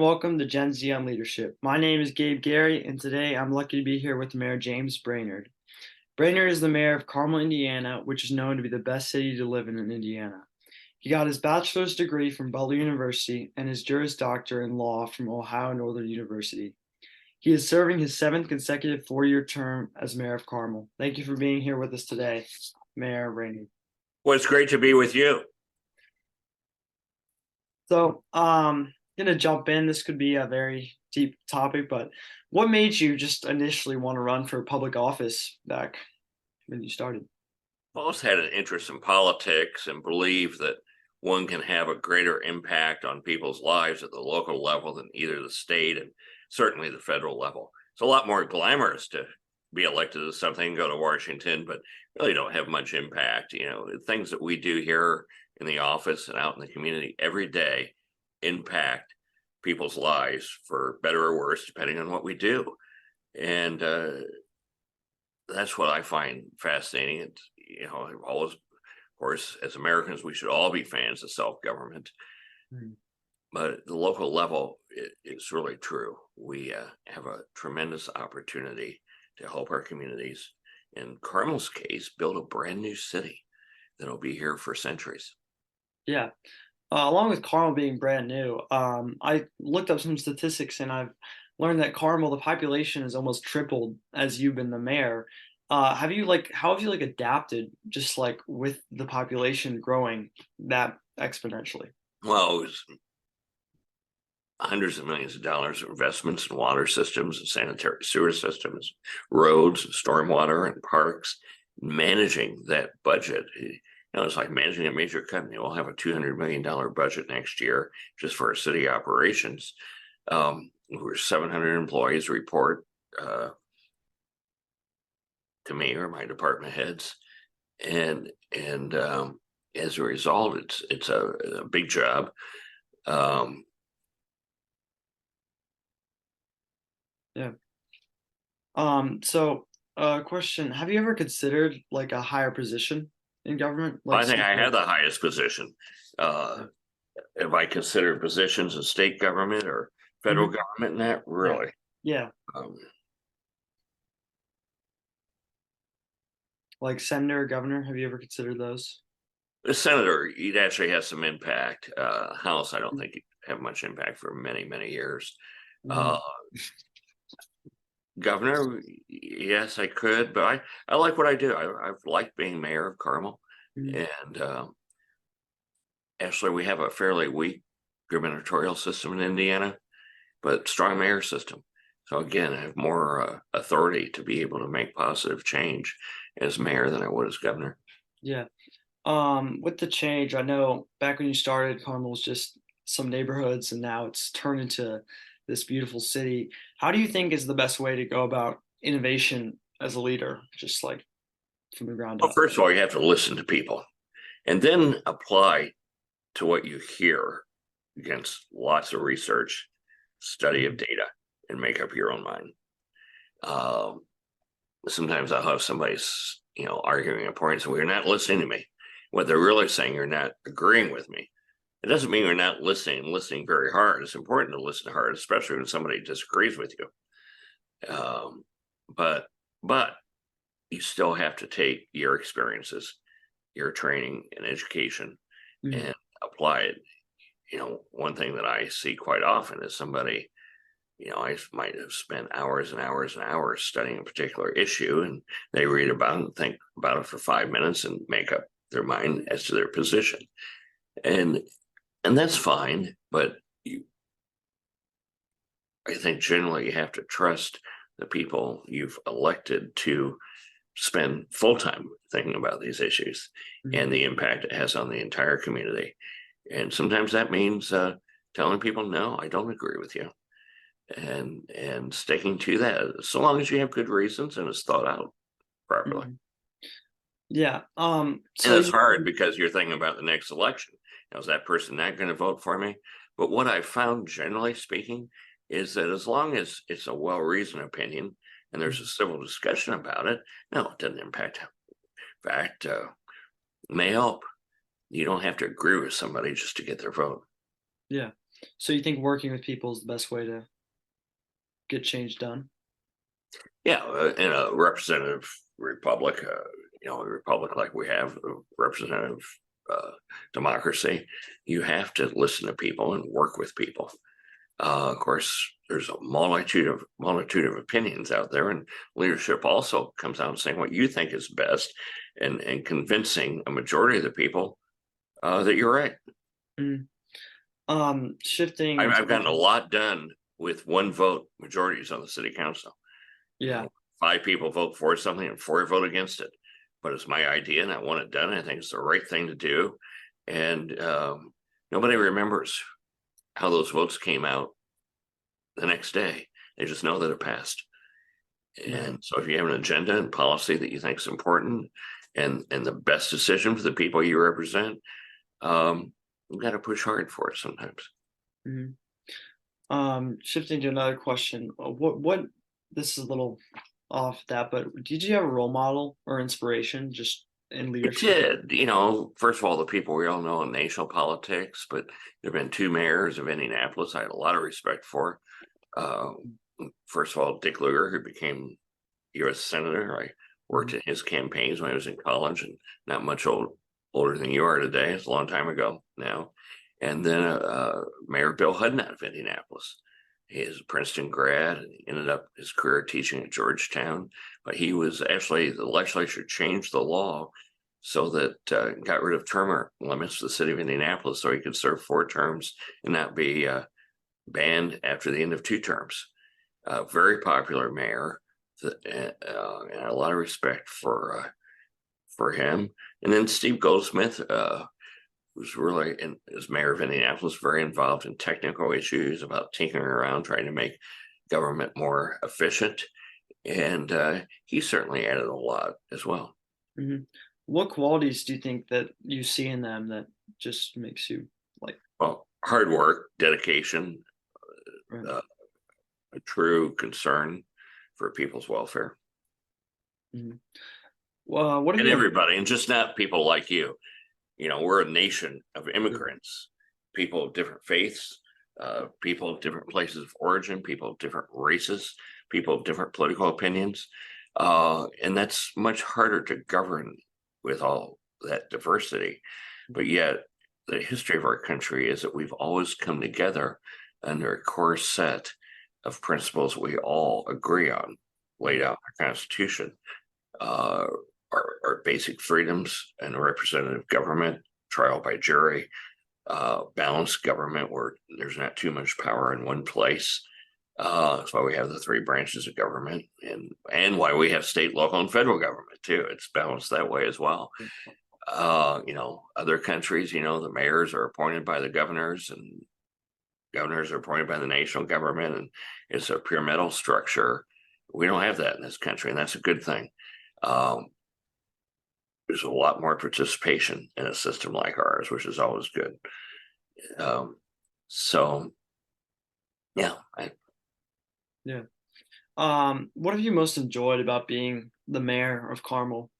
welcome to Gen Z on Leadership. My name is Gabe Gary, and today I'm lucky to be here with Mayor James Brainard. Brainard is the mayor of Carmel, Indiana, which is known to be the best city to live in Indiana. He got his bachelor's degree from Butler University and his Juris Doctor in law from Ohio Northern University. He is serving his seventh consecutive four-year term as mayor of Carmel. Thank you for being here with us today, Mayor Brainard. Well, it's great to be with you. So, gonna jump in. This could be a very deep topic, but what made you just initially want to run for public office back when you started? I've always had an interest in politics and believe that one can have a greater impact on people's lives at the local level than either the state and certainly the federal level. It's a lot more glamorous to be elected to something, go to Washington, but really don't have much impact. Things that we do here in the office and out in the community every day impact people's lives for better or worse, depending on what we do. And that's what I find fascinating. I've always, of course, as Americans, we should all be fans of self-government. But at the local level, it's really true. We have a tremendous opportunity to help our communities. In Carmel's case, build a brand new city that'll be here for centuries. Yeah. Along with Carmel being brand new, I looked up some statistics and I've learned that Carmel, the population has almost tripled as you've been the mayor. How have you adapted just like with the population growing that exponentially? Well, it was hundreds of millions of dollars of investments in water systems and sanitary sewer systems, roads, stormwater, and parks. Managing that budget, it's like managing a major company. We'll have a $200 million budget next year just for our city operations. We're 700 employees report to me or my department heads, and as a result, it's a big job. Yeah. Question, have you ever considered like a higher position in government? I think I have the highest position. If I consider positions in state government or federal government, not really. Yeah. Like senator, governor, have you ever considered those? The senator, he'd actually have some impact. House, I don't think he'd have much impact for many, many years. Governor, yes, I could, but I like what I do. I've liked being mayor of Carmel. And actually, we have a fairly weak gubernatorial system in Indiana, but strong mayor system. So again, I have more authority to be able to make positive change as mayor than I would as governor. Yeah. With the change, I know back when you started, Carmel was just some neighborhoods, and now it's turned into this beautiful city. How do you think is the best way to go about innovation as a leader, just like from the ground Well, up? first of all, you have to listen to people and then apply to what you hear against lots of research, study of data, and make up your own mind. Sometimes I'll have somebody, arguing a point, so you're not listening to me. What they're really saying, you're not agreeing with me. It doesn't mean you're not listening very hard. It's important to listen hard, especially when somebody disagrees with you. But you still have to take your experiences, your training and education, and apply it. One thing that I see quite often is somebody, I might have spent hours and hours and hours studying a particular issue, and they read about it and think about it for 5 minutes and make up their mind as to their position. And that's fine, but I think generally you have to trust the people you've elected to spend full time thinking about these issues and the impact it has on the entire community. And sometimes that means telling people, no, I don't agree with you, and sticking to that, so long as you have good reasons and it's thought out properly. Yeah. And it's hard because you're thinking about the next election. Is that person not going to vote for me? But what I found, generally speaking, is that as long as it's a well-reasoned opinion and there's a civil discussion about it, no, it doesn't impact. In fact, may help. You don't have to agree with somebody just to get their vote. Yeah. So you think working with people is the best way to get change done? Yeah, in a representative republic, a republic like we have, a representative uh, democracy, you have to listen to people and work with people. Of course, there's a multitude of opinions out there, and leadership also comes out saying what you think is best, and convincing a majority of the people that you're right. Mm. Shifting I've, to I've gotten a lot done with one vote majorities on the city council. yeah. Five people vote for something and four vote against it, but it's my idea and I want it done. I think it's the right thing to do, and nobody remembers how those votes came out the next day. They just know that it passed. Right. And so if you have an agenda and policy that you think is important and the best decision for the people you represent, you got to push hard for it sometimes. Mhm. Shifting to another question, what this is a little off that, but did you have a role model or inspiration just in It leadership? did, first of all, the people we all know in national politics, but there have been two mayors of Indianapolis I had a lot of respect for. Uh, First of all, Dick Lugar, who became U.S. Senator. I worked Mhm. in his campaigns when I was in college, and not much older than you are today. It's a long time ago now. And then Mayor Bill Hudden out of Indianapolis. He is a Princeton grad and he ended up his career teaching at Georgetown. But he was actually, the legislature changed the law so that got rid of term limits for the city of Indianapolis so he could serve 4 terms and not be banned after the end of 2 terms. Very popular mayor, and a lot of respect for him. And then Steve Goldsmith, who's really, as mayor of Indianapolis, very involved in technical issues about tinkering around, trying to make government more efficient. And he certainly added a lot as well. Mhm. What qualities do you think that you see in them that just makes you like, Well, hard work, dedication, right. uh, a true concern for people's welfare. Mhm. Well, what have And you? everybody, and just not people like you. We're a nation of Yeah. immigrants, people of different faiths, people of different places of origin, people of different races, people of different political opinions. And that's much harder to govern with all that diversity. But yet, the history of our country is that we've always come together under a core set of principles we all agree on, laid out in our Constitution. Uh, our basic freedoms and representative government, trial by jury, balanced government where there's not too much power in one place. That's why we have the 3 branches of government, and why we have state, local, and federal government too. It's balanced that way as well. Other countries, the mayors are appointed by the governors, and governors are appointed by the national government, and it's a pyramidal structure. We don't have that in this country, and that's a good thing. Um, there's a lot more participation in a system like ours, which is always good. Um, so, yeah, Yeah. What have you most enjoyed about being the mayor of Carmel?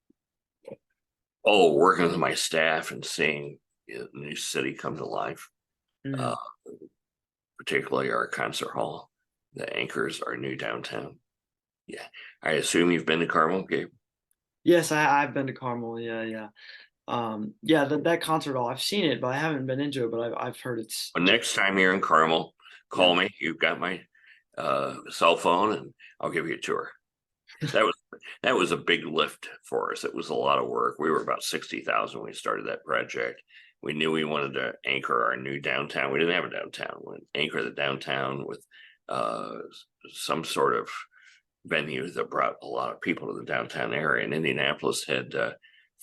working with my staff and seeing the new city come to life, uh, Mhm. particularly our concert hall that anchors our new downtown. Yeah, I assume you've been to Carmel, Gabe. Yes, I've been to Carmel. Yeah, yeah. Yeah, that concert hall. I've seen it, but I haven't been into it. But I've heard it's But just next time you're in Carmel, yeah. call me. You've got my cell phone, and I'll give you a tour. That was that was a big lift for us. It was a lot of work. We were about 60,000 when we started that project. We knew we wanted to anchor our new downtown. We didn't have a downtown. We wanted to anchor the downtown with uh, some sort of venue that brought a lot of people to the downtown area. And Indianapolis had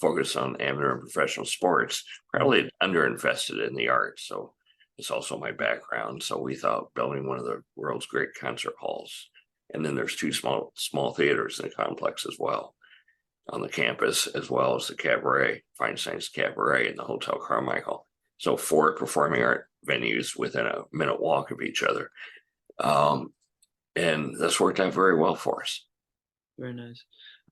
focused on amateur and professional sports, Mhm. probably underinvested in the arts. So it's also my background. So we thought building one of the world's great concert halls. And then there's 2 small theaters in the complex as well on the campus, as well as the cabaret, Feinstein's Cabaret, and the Hotel Carmichael. So 4 performing art venues within a minute walk of each other. Um, and this worked out very well for us. Very nice.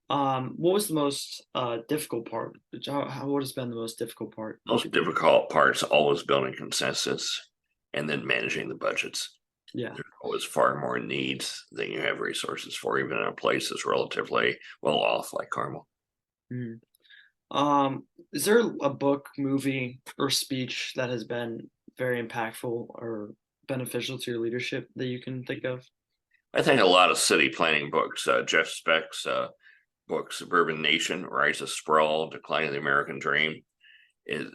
What was the most difficult part? What has been the most difficult part? Most difficult part's always building consensus and then managing the budgets. Yeah. There's always far more needs than you have resources for, even in a place that's relatively well off like Carmel. Mhm. Is there a book, movie, or speech that has been very impactful or beneficial to your leadership that you can think of? I think a lot of city planning books, Jeff Speck's book, Suburban Nation, Rise of Sprawl, Decline of the American Dream. It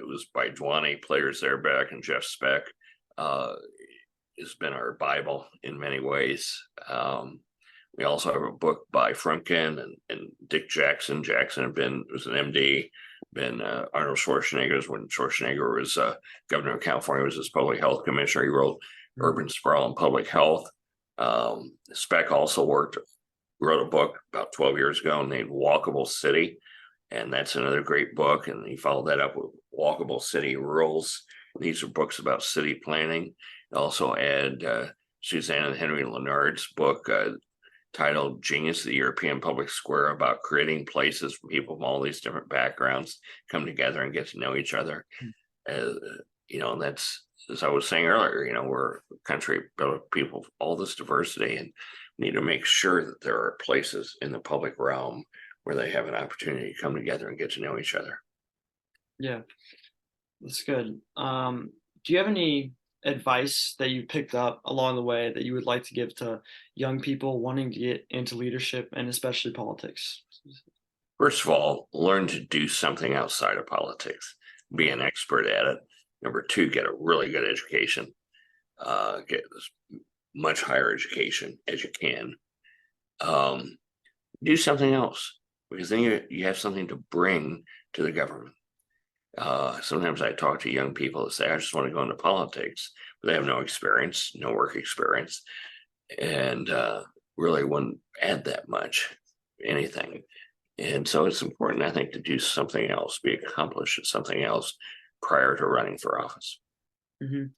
was by Dwani Players there back, and Jeff Speck has been our Bible in many ways. We also have a book by Frumkin and Dick Jackson. Jackson was an MD, been Arnold Schwarzenegger's when Schwarzenegger was governor of California, was his public health commissioner. He wrote Urban Sprawl and Public Health. Speck also wrote a book about 12 years ago named Walkable City, and that's another great book. And he followed that up with Walkable City Rules. These are books about city planning. Also add Suzanne and Henry Leonard's book titled Genius of the European Public Square, about creating places for people from all these different backgrounds come together and get to know each other. That's, as I was saying earlier, we're a country built of people of all this diversity, and we need to make sure that there are places in the public realm where they have an opportunity to come together and get to know each other. Yeah, that's good. Do you have any advice that you picked up along the way that you would like to give to young people wanting to get into leadership and especially politics? First of all, learn to do something outside of politics. Be an expert at it. Number two, get a really good education. Get as much higher education as you can. Do something else, because then you have something to bring to the government. Sometimes I talk to young people that say, I just want to go into politics, but they have no experience, no work experience, and really wouldn't add that much, anything. And so it's important, I think, to do something else, be accomplished at something else prior to running for office. And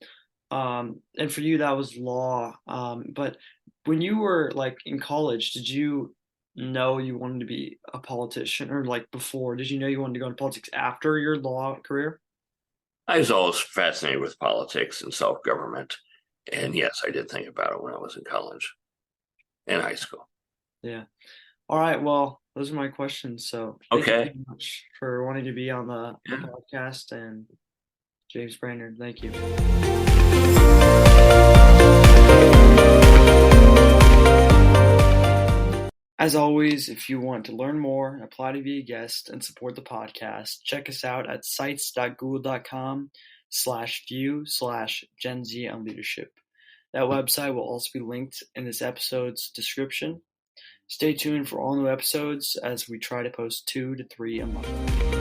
for you, that was law. But when you were like in college, did you know you wanted to be a politician, or like before, did you know you wanted to go into politics after your law career? I was always fascinated with politics and self-government. And yes, I did think about it when I was in college and high school. Yeah. All right. Well, those are my questions. So thank you Okay. so much for wanting to be on the Yeah. podcast. And James Brainard, thank you. As always, if you want to learn more, apply to be a guest, and support the podcast, check us out at sites.google.com/view/Gen Z on leadership. That website will also be linked in this episode's description. Stay tuned for all new episodes as we try to post 2 to 3 a month.